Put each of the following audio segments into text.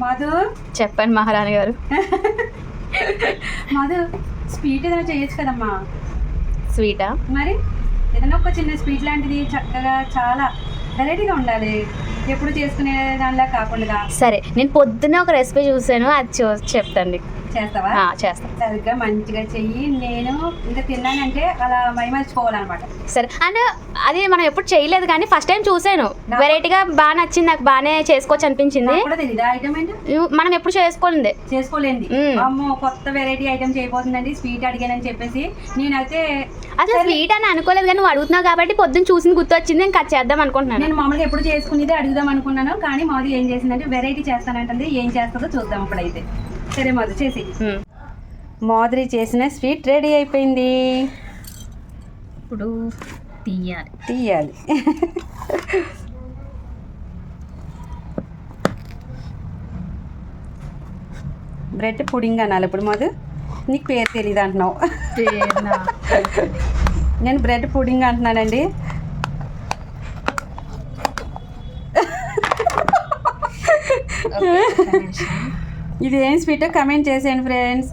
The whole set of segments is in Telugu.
మధు చెప్పండి మహారాణి గారు. మధు స్వీట్ ఏదైనా చేయొచ్చు కదమ్మా. స్వీటా? మరి ఏదైనా ఒక చిన్న స్వీట్ లాంటిది చక్కగా చాలా వెరైటీగా ఉండాలి, ఎప్పుడు చేసుకునే దానిలా కాకుండా. సరే, నేను పొద్దున్నే ఒక రెసిపీ చూసాను, అది చెప్తాండి. చేస్తావా? చేస్తాను. సరిగ్గా మంచిగా చెయ్యి. నేను ఇంకా తిన్నానంటే అలా మైమర్చిపోవాలన్నమాట. సరే, అంటే అది మనం ఎప్పుడు చేయలేదు కానీ ఫస్ట్ టైం చూసాను, వెరైటీగా బాగా నచ్చింది, నాకు బాగానే చేసుకోవచ్చు అనిపించింది. మనం ఎప్పుడు చేసుకోలేండి. అమ్మో కొత్త వెరైటీ ఐటమ్ చేయబోతుందండి, స్వీట్ అడిగానని చెప్పేసి. నేనైతే అసలు స్వీట్ అని అనుకోలేదు కానీ నువ్వు అడుగుతున్నావు కాబట్టి పొద్దున్న చూసింది గుర్తొచ్చింది, ఇంకా చేద్దాం అనుకుంటున్నాను. నేను మామూలుగా ఎప్పుడు చేసుకునేది అడుగుదాం అనుకున్నాను, కానీ మాది ఏం చేసిందంటే వెరైటీ చేస్తానంటుంది. ఏం చేస్తుందో చూద్దాం ఇప్పుడైతే. సరే మధు చేసి. మాధురి చేసిన స్వీట్ రెడీ అయిపోయింది. ఇప్పుడు తీయాలి. బ్రెడ్ పుడింగ్ అనాలి ఇప్పుడు. మధు నీకు పేరు తెలియదు అంటున్నావు. నేను బ్రెడ్ పుడింగ్ అంటున్నానండి. ఇది ఏం స్వీటో కమెంట్ చేసేయండి ఫ్రెండ్స్.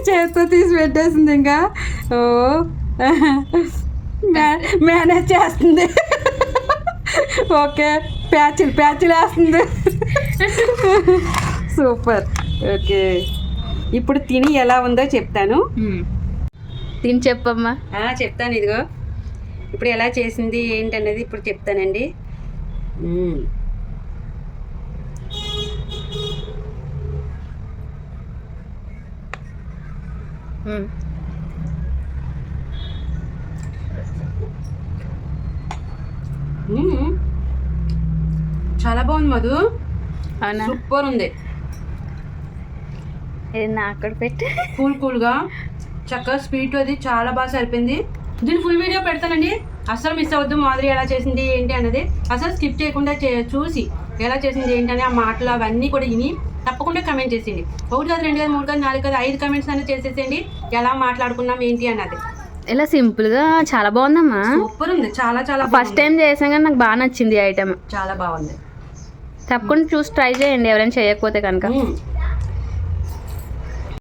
చేత్తో తీసి పెట్టేసింది, ఇంకా ఓ మేనేజ్ చేస్తుంది. ఓకే, ప్యాచులు వేస్తుంది. సూపర్. ఓకే, ఇప్పుడు తిని ఎలా ఉందో చెప్తాను. తిని చెప్పమ్మా. చెప్తాను. ఇదిగో ఇప్పుడు ఎలా చేసింది ఏంటనేది ఇప్పుడు చెప్తానండి. చాలా బాగుంది మధు. సూపర్ ఉంది. అక్కడ పెట్టి కూల్గా చక్కగా స్వీట్ అది చాలా బాగా సరిపోయింది. దీని ఫుల్ వీడియో పెడతానండి, అస్సలు మిస్ అవ్వద్దు. మాధురి ఎలా చేసింది ఏంటి అన్నది అసలు స్కిప్ చేయకుండా చూసి ఎలా చేసింది ఏంటని ఆ మాటలు అవన్నీ కూడా విని తప్పకుండా కమెంట్ చేసేయండి. 1 కాదు 2 కాదు 3 కాదు 4 కాదు 5 కమెంట్స్ అనేది చేసేసేయండి, ఎలా మాట్లాడుకున్నాం ఏంటి అన్నది. ఇలా సింపుల్ గా చాలా బాగుందమ్మా. సూపర్ ఉంది. చాలా చాలా ఫస్ట్ టైం చేసాం కానీ నాకు బాగా నచ్చింది ఐటమ్. చాలా బాగుంది. తప్పకుండా చూసి ట్రై చేయండి ఎవరైనా చేయకపోతే కనుక.